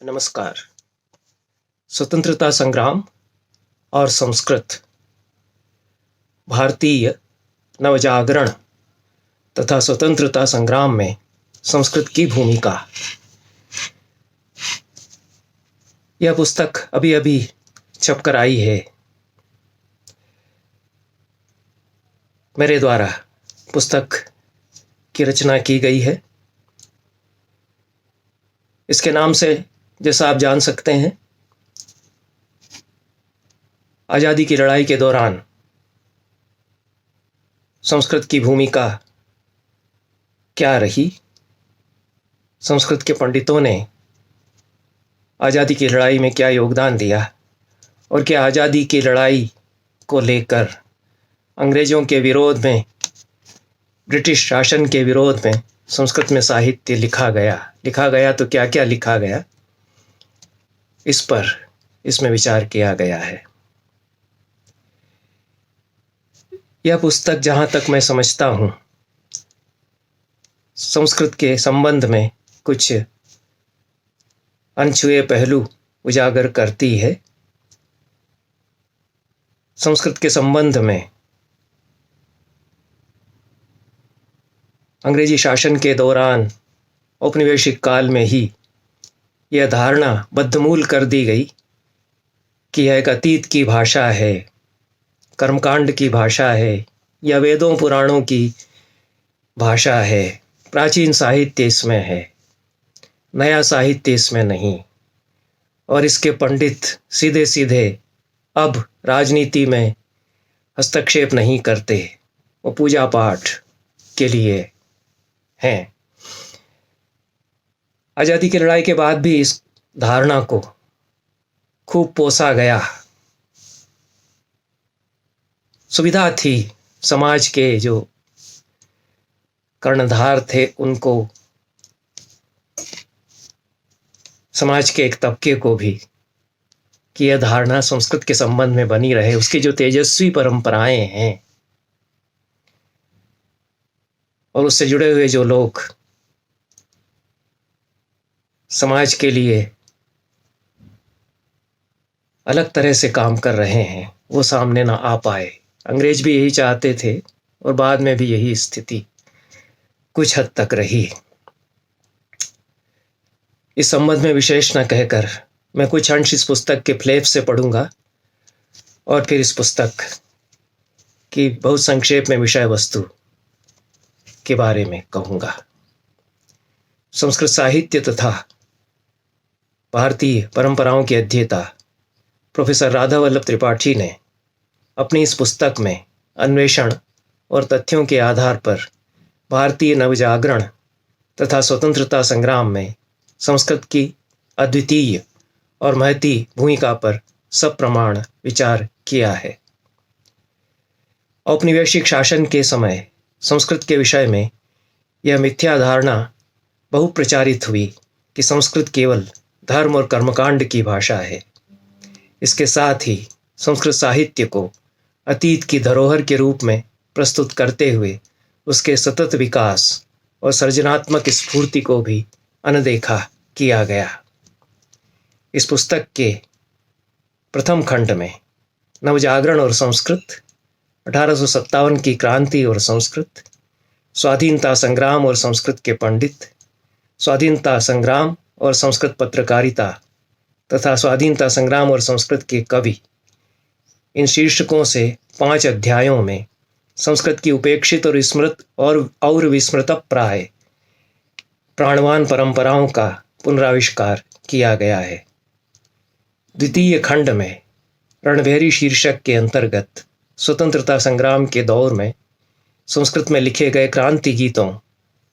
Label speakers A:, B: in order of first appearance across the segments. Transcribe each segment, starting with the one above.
A: नमस्कार। स्वतंत्रता संग्राम और संस्कृत, भारतीय नवजागरण तथा स्वतंत्रता संग्राम में संस्कृत की भूमिका। यह पुस्तक अभी अभी छपकर आई है। मेरे द्वारा पुस्तक की रचना की गई है। इसके नाम से जैसा आप जान सकते हैं, आज़ादी की लड़ाई के दौरान संस्कृत की भूमिका क्या रही, संस्कृत के पंडितों ने आज़ादी की लड़ाई में क्या योगदान दिया और क्या आज़ादी की लड़ाई को लेकर अंग्रेज़ों के विरोध में, ब्रिटिश शासन के विरोध में संस्कृत में साहित्य लिखा गया तो क्या क्या लिखा गया, इस पर इसमें विचार किया गया है। यह पुस्तक जहाँ तक मैं समझता हूँ, संस्कृत के संबंध में कुछ अनछुए पहलू उजागर करती है। संस्कृत के संबंध में अंग्रेजी शासन के दौरान औपनिवेशिक काल में ही यह धारणा बद्धमूल कर दी गई कि यह एक अतीत की भाषा है, कर्मकांड की भाषा है या वेदों पुराणों की भाषा है। प्राचीन साहित्य इसमें है, नया साहित्य इसमें नहीं। और इसके पंडित सीधे सीधे अब राजनीति में हस्तक्षेप नहीं करते, वो पूजा पाठ के लिए हैं। आज़ादी की लड़ाई के बाद भी इस धारणा को खूब पोसा गया। सुविधा थी, समाज के जो कर्णधार थे उनको, समाज के एक तबके को भी, कि यह धारणा संस्कृत के संबंध में बनी रहे। उसकी जो तेजस्वी परंपराएं हैं और उससे जुड़े हुए जो लोग समाज के लिए अलग तरह से काम कर रहे हैं, वो सामने ना आ पाए। अंग्रेज भी यही चाहते थे और बाद में भी यही स्थिति कुछ हद तक रही। इस संबंध में विशेष न कहकर मैं कुछ अंश इस पुस्तक के फ्लेप से पढ़ूंगा और फिर इस पुस्तक की बहुत संक्षेप में विषय वस्तु के बारे में कहूँगा। संस्कृत साहित्य तथा भारतीय परंपराओं के अध्येता प्रोफेसर राधा वल्लभ त्रिपाठी ने अपनी इस पुस्तक में अन्वेषण और तथ्यों के आधार पर भारतीय नवजागरण तथा स्वतंत्रता संग्राम में संस्कृत की अद्वितीय और महती भूमिका पर सप्रमाण विचार किया है। औपनिवेशिक शासन के समय संस्कृत के विषय में यह मिथ्या धारणा बहुप्रचारित हुई कि संस्कृत केवल धर्म और कर्मकांड की भाषा है। इसके साथ ही संस्कृत साहित्य को अतीत की धरोहर के रूप में प्रस्तुत करते हुए उसके सतत विकास और सृजनात्मक स्फूर्ति को भी अनदेखा किया गया। इस पुस्तक के प्रथम खंड में नवजागरण और संस्कृत, 1857 की क्रांति और संस्कृत, स्वाधीनता संग्राम और संस्कृत के पंडित, स्वाधीनता संग्राम और संस्कृत पत्रकारिता तथा स्वाधीनता संग्राम और संस्कृत के कवि, इन शीर्षकों से 5 अध्यायों में संस्कृत की उपेक्षित और स्मृत और विस्मृतप्राय प्राणवान परंपराओं का पुनराविष्कार किया गया है। द्वितीय खंड में रणभेरी शीर्षक के अंतर्गत स्वतंत्रता संग्राम के दौर में संस्कृत में लिखे गए क्रांति गीतों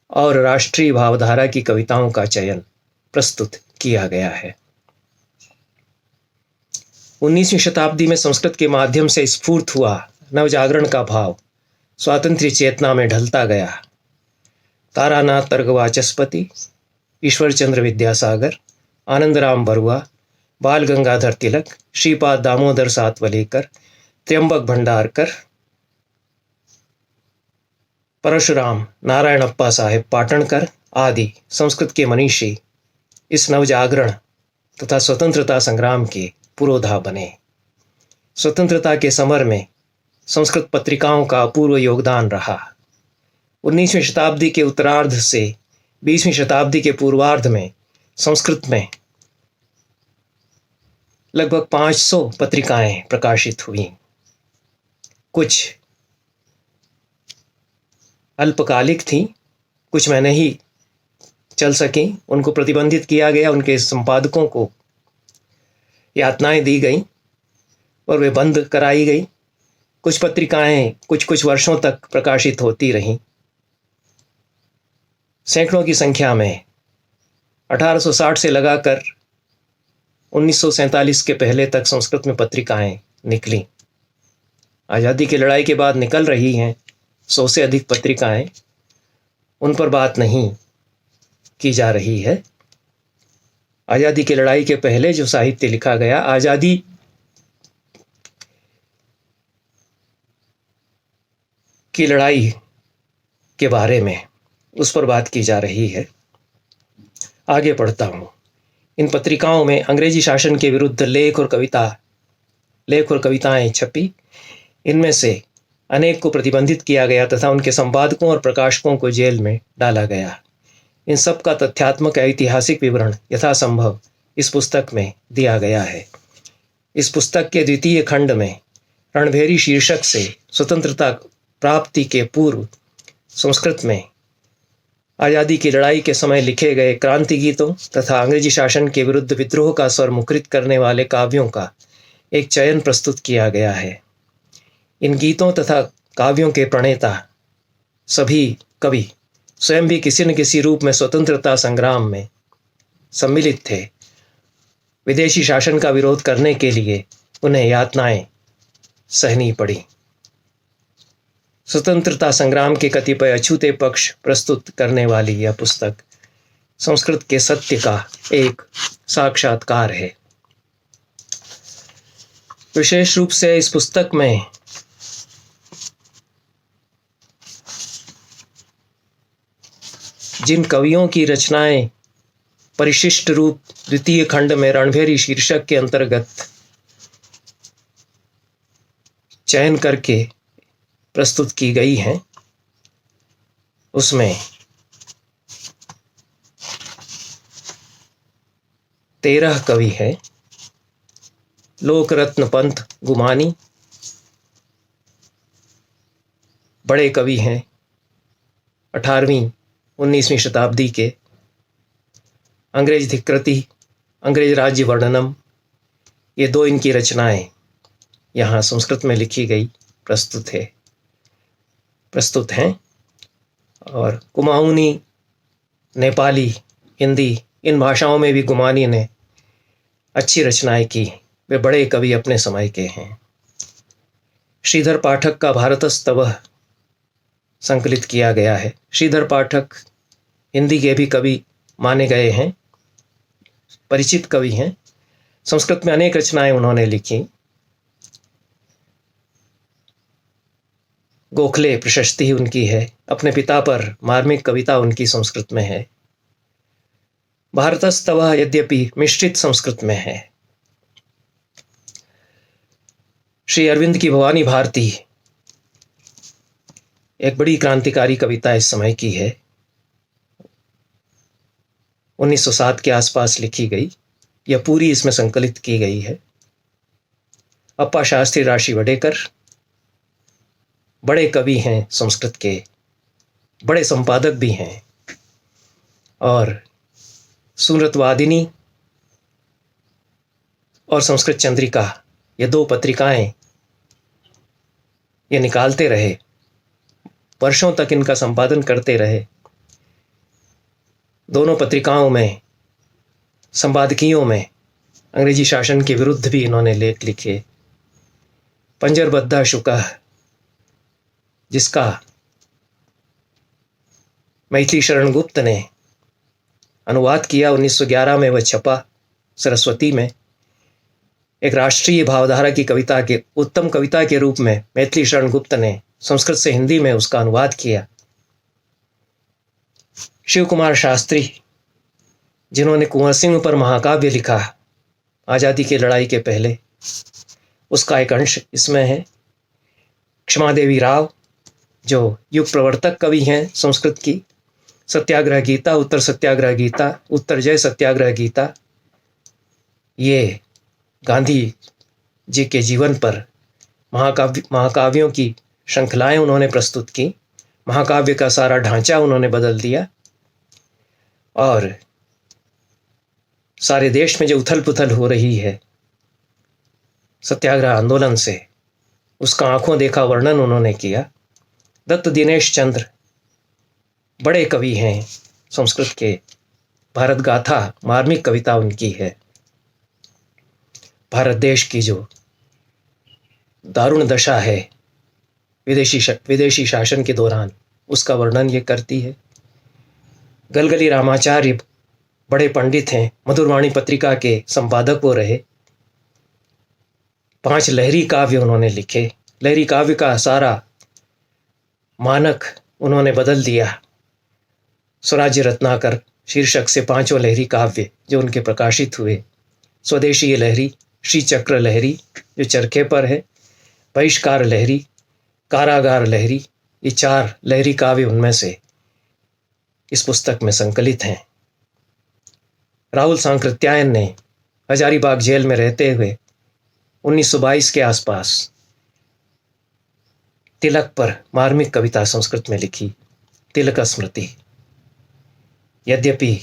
A: और राष्ट्रीय भावधारा की कविताओं का चयन प्रस्तुत किया गया है। 19वीं शताब्दी में संस्कृत के माध्यम से स्फूर्त हुआ नवजागरण का भाव स्वातंत्र्य चेतना में ढलता गया। तारानाथ तर्कवाचस्पति, ईश्वर चंद्र विद्यासागर, आनंदराम बरुआ, बाल गंगाधर तिलक, श्रीपाद दामोदर सातवलेकर, त्र्यंबक भंडारकर, परशुराम नारायणप्पा साहेब पाटणकर आदि संस्कृत के मनीषी इस नवजागरण तथा स्वतंत्रता संग्राम के पुरोधा बने। स्वतंत्रता के समर में संस्कृत पत्रिकाओं का अपूर्व योगदान रहा। 19वीं शताब्दी के उत्तरार्ध से 20वीं शताब्दी के पूर्वार्ध में संस्कृत में लगभग 500 पत्रिकाएं प्रकाशित हुई। कुछ अल्पकालिक थीं, कुछ महीने ही चल सकें, उनको प्रतिबंधित किया गया, उनके संपादकों को यातनाएं दी गईं और वे बंद कराई गई। कुछ पत्रिकाएं कुछ वर्षों तक प्रकाशित होती रहीं। सैकड़ों की संख्या में 1860 से लगाकर 1947 के पहले तक संस्कृत में पत्रिकाएं निकली। आज़ादी की लड़ाई के बाद निकल रही हैं 100 से अधिक पत्रिकाएं, उन पर बात नहीं की जा रही है। आज़ादी की लड़ाई के पहले जो साहित्य लिखा गया, आज़ादी की लड़ाई के बारे में, उस पर बात की जा रही है। आगे पढ़ता हूँ। इन पत्रिकाओं में अंग्रेजी शासन के विरुद्ध लेख और कविताएं छपी। इनमें से अनेक को प्रतिबंधित किया गया तथा उनके संपादकों और प्रकाशकों को जेल में डाला गया। इन सब का तथ्यात्मक ऐतिहासिक विवरण यथासंभव इस पुस्तक में दिया गया है। इस पुस्तक के द्वितीय खंड में रणभेरी शीर्षक से स्वतंत्रता प्राप्ति के पूर्व संस्कृत में आज़ादी की लड़ाई के समय लिखे गए क्रांति गीतों तथा अंग्रेजी शासन के विरुद्ध विद्रोह का स्वर मुखरित करने वाले काव्यों का एक चयन प्रस्तुत किया गया है। इन गीतों तथा काव्यों के प्रणेता सभी कवि स्वयं भी किसी न किसी रूप में स्वतंत्रता संग्राम में सम्मिलित थे। विदेशी शासन का विरोध करने के लिए उन्हें यातनाएं सहनी पड़ी। स्वतंत्रता संग्राम के कतिपय अछूते पक्ष प्रस्तुत करने वाली यह पुस्तक संस्कृत के सत्य का एक साक्षात्कार है। विशेष रूप से इस पुस्तक में जिन कवियों की रचनाएं परिशिष्ट रूप द्वितीय खंड में रणभेरी शीर्षक के अंतर्गत चयन करके प्रस्तुत की गई हैं, उसमें 13 कवि हैं। लोकरत्न पंत गुमानी बड़े कवि हैं, 18वीं 19वीं शताब्दी के। अंग्रेज धिकृति, अंग्रेज राज्य वर्णनम, ये 2 इनकी रचनाएं यहाँ संस्कृत में लिखी गई प्रस्तुत हैं। और कुमाऊनी, नेपाली, हिंदी, इन भाषाओं में भी गुमानी ने अच्छी रचनाएं की। वे बड़े कवि अपने समय के हैं। श्रीधर पाठक का भारतस्तवः संकलित किया गया है। श्रीधर पाठक हिंदी के भी कवि माने गए हैं, परिचित कवि हैं। संस्कृत में अनेक रचनाएं उन्होंने लिखी। गोखले प्रशस्ति उनकी है। अपने पिता पर मार्मिक कविता उनकी संस्कृत में है। भारतस्तवः यद्यपि मिश्रित संस्कृत में है। श्री अरविंद की भवानी भारती एक बड़ी क्रांतिकारी कविता इस समय की है। 1907 के आसपास लिखी गई। यह पूरी इसमें संकलित की गई है। अप्पा शास्त्री राशि वडेकर बड़े कवि हैं संस्कृत के, बड़े संपादक भी हैं। और सुनृतवादिनी और संस्कृत चंद्रिका, ये 2 पत्रिकाएं ये निकालते रहे, वर्षों तक इनका संपादन करते रहे। दोनों पत्रिकाओं में, संपादकीयों में अंग्रेजी शासन के विरुद्ध भी इन्होंने लेख लिखे। पंजरबद्धा शुकः, जिसका मैथिली शरण गुप्त ने अनुवाद किया, 1911 में वह छपा सरस्वती में। एक राष्ट्रीय भावधारा की कविता के उत्तम कविता के रूप में मैथिली शरण गुप्त ने संस्कृत से हिंदी में उसका अनुवाद किया। शिव कुमार शास्त्री, जिन्होंने कुंवर सिंह पर महाकाव्य लिखा, आज़ादी की लड़ाई के पहले, उसका एक अंश इसमें है। क्षमादेवी राव जो युग प्रवर्तक कवि हैं संस्कृत की, सत्याग्रह गीता, उत्तर सत्याग्रह गीता, उत्तर जय सत्याग्रह गीता, ये गांधी जी के जीवन पर महाकाव्यों की श्रृंखलाएं उन्होंने प्रस्तुत की। महाकाव्य का सारा ढांचा उन्होंने बदल दिया और सारे देश में जो उथल पुथल हो रही है सत्याग्रह आंदोलन से, उसका आंखों देखा वर्णन उन्होंने किया। दत्त दिनेश चंद्र बड़े कवि हैं संस्कृत के। भारत गाथा मार्मिक कविता उनकी है। भारत देश की जो दारुण दशा है विदेशी शासन के दौरान, उसका वर्णन ये करती है। गलगली रामाचार्य बड़े पंडित हैं, मधुरवाणी पत्रिका के संपादक वो रहे। 5 लहरी काव्य उन्होंने लिखे। लहरी काव्य का सारा मानक उन्होंने बदल दिया। स्वराज्य रत्नाकर शीर्षक से 5 लहरी काव्य जो उनके प्रकाशित हुए। स्वदेशी लहरी, श्री चक्र लहरी जो चरखे पर है, बहिष्कार लहरी, कारागार लहरी, ये 4 लहरी काव्य उनमें से इस पुस्तक में संकलित हैं। राहुल सांकृत्यायन ने हजारीबाग जेल में रहते हुए 1922 के आसपास तिलक पर मार्मिक कविता संस्कृत में लिखी, तिलक स्मृति। यद्यपि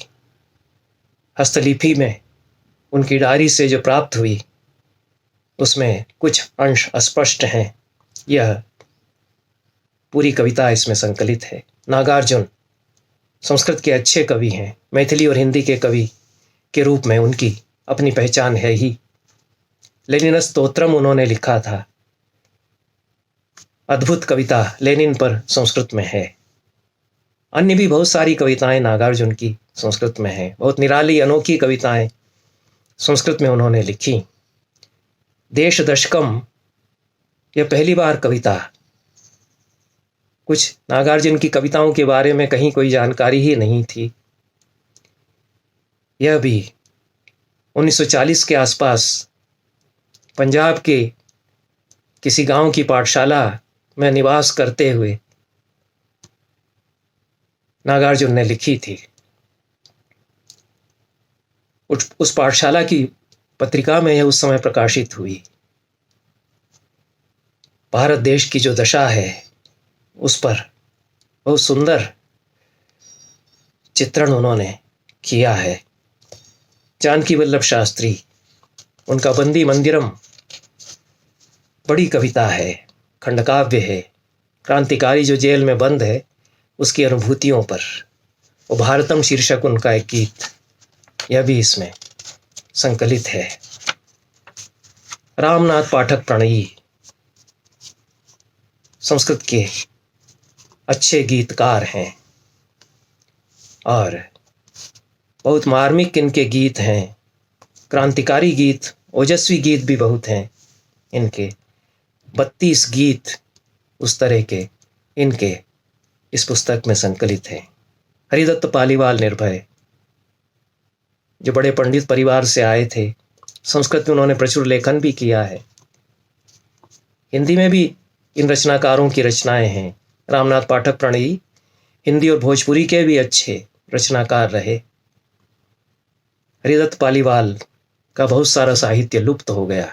A: हस्तलिपि में उनकी डायरी से जो प्राप्त हुई उसमें कुछ अंश अस्पष्ट हैं, यह पूरी कविता इसमें संकलित है। नागार्जुन संस्कृत के अच्छे कवि हैं। मैथिली और हिंदी के कवि के रूप में उनकी अपनी पहचान है ही। लेनिन स्तोत्रम उन्होंने लिखा था। अद्भुत कविता लेनिन पर संस्कृत में है। अन्य भी बहुत सारी कविताएं नागार्जुन की संस्कृत में हैं। बहुत निराली अनोखी कविताएं संस्कृत में उन्होंने लिखी। देश दशकम, यह पहली बार कविता। कुछ नागार्जुन की कविताओं के बारे में कहीं कोई जानकारी ही नहीं थी। यह भी 1940 के आसपास पंजाब के किसी गांव की पाठशाला में निवास करते हुए नागार्जुन ने लिखी थी। उस पाठशाला की पत्रिका में यह उस समय प्रकाशित हुई। भारत देश की जो दशा है उस पर बहुत सुंदर चित्रण उन्होंने किया है। जानकी वल्लभ शास्त्री, उनका बंदी मंदिरम बड़ी कविता है, खंडकाव्य है। क्रांतिकारी जो जेल में बंद है उसकी अनुभूतियों पर। और भारतम शीर्षक उनका एक गीत, यह भी इसमें संकलित है। रामनाथ पाठक प्रणयी संस्कृत के अच्छे गीतकार हैं और बहुत मार्मिक इनके गीत हैं। क्रांतिकारी गीत, ओजस्वी गीत भी बहुत हैं इनके। 32 गीत उस तरह के इनके इस पुस्तक में संकलित हैं। हरिदत्त पालीवाल निर्भय जो बड़े पंडित परिवार से आए थे, संस्कृत में उन्होंने प्रचुर लेखन भी किया है। हिंदी में भी इन रचनाकारों की रचनाएं हैं। रामनाथ पाठक प्रणयी हिंदी और भोजपुरी के भी अच्छे रचनाकार रहे। हरिदत्त पालीवाल का बहुत सारा साहित्य लुप्त हो गया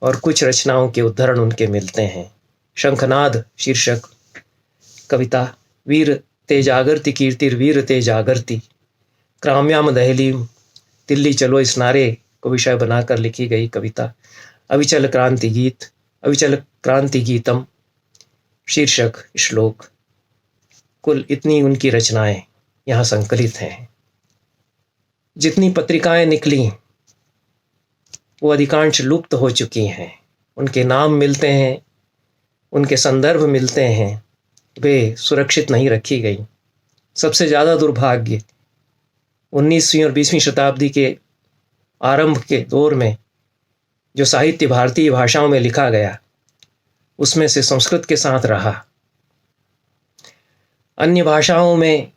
A: और कुछ रचनाओं के उद्धरण उनके मिलते हैं। शंखनाद शीर्षक कविता, वीर ते जागरती कीर्तिर्वीर ते जागरती, क्राम्याम दहलीम, दिल्ली चलो इस नारे को विषय बनाकर लिखी गई कविता। अविचल क्रांति गीत, अविचल क्रांति गीतम शीर्षक श्लोक। कुल इतनी उनकी रचनाएं यहाँ संकलित हैं। जितनी पत्रिकाएं निकली वो अधिकांश लुप्त हो चुकी हैं। उनके नाम मिलते हैं, उनके संदर्भ मिलते हैं, वे सुरक्षित नहीं रखी गई। सबसे ज़्यादा दुर्भाग्य 19वीं और 20वीं शताब्दी के आरंभ के दौर में जो साहित्य भारतीय भाषाओं में लिखा गया उसमें से संस्कृत के साथ रहा। अन्य भाषाओं में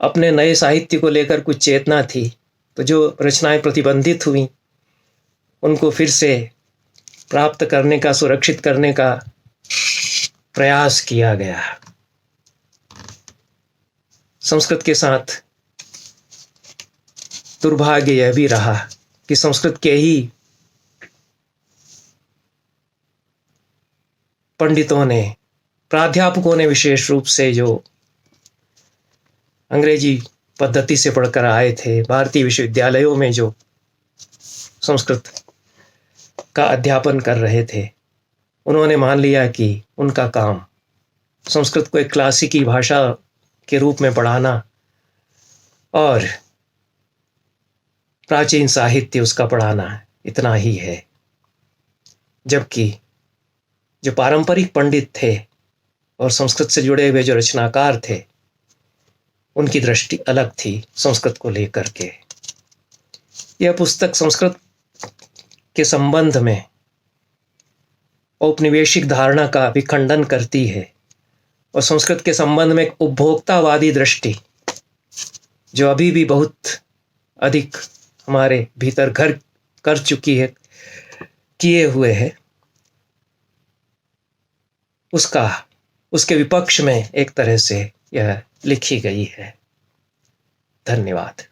A: अपने नए साहित्य को लेकर कुछ चेतना थी, तो जो रचनाएं प्रतिबंधित हुई उनको फिर से प्राप्त करने का, सुरक्षित करने का प्रयास किया गया। संस्कृत के साथ दुर्भाग्य यह भी रहा कि संस्कृत के ही पंडितों ने, प्राध्यापकों ने विशेष रूप से, जो अंग्रेजी पद्धति से पढ़कर आए थे, भारतीय विश्वविद्यालयों में जो संस्कृत का अध्यापन कर रहे थे, उन्होंने मान लिया कि उनका काम संस्कृत को एक क्लासिकी भाषा के रूप में पढ़ाना और प्राचीन साहित्य उसका पढ़ाना इतना ही है। जबकि जो पारंपरिक पंडित थे और संस्कृत से जुड़े हुए जो रचनाकार थे, उनकी दृष्टि अलग थी संस्कृत को लेकर के। यह पुस्तक संस्कृत के संबंध में औपनिवेशिक धारणा का विखंडन करती है और संस्कृत के संबंध में एक उपभोक्तावादी दृष्टि, जो अभी भी बहुत अधिक हमारे भीतर घर कर चुकी है, किए हुए है, उसके विपक्ष में एक तरह से यह लिखी गई है। धन्यवाद।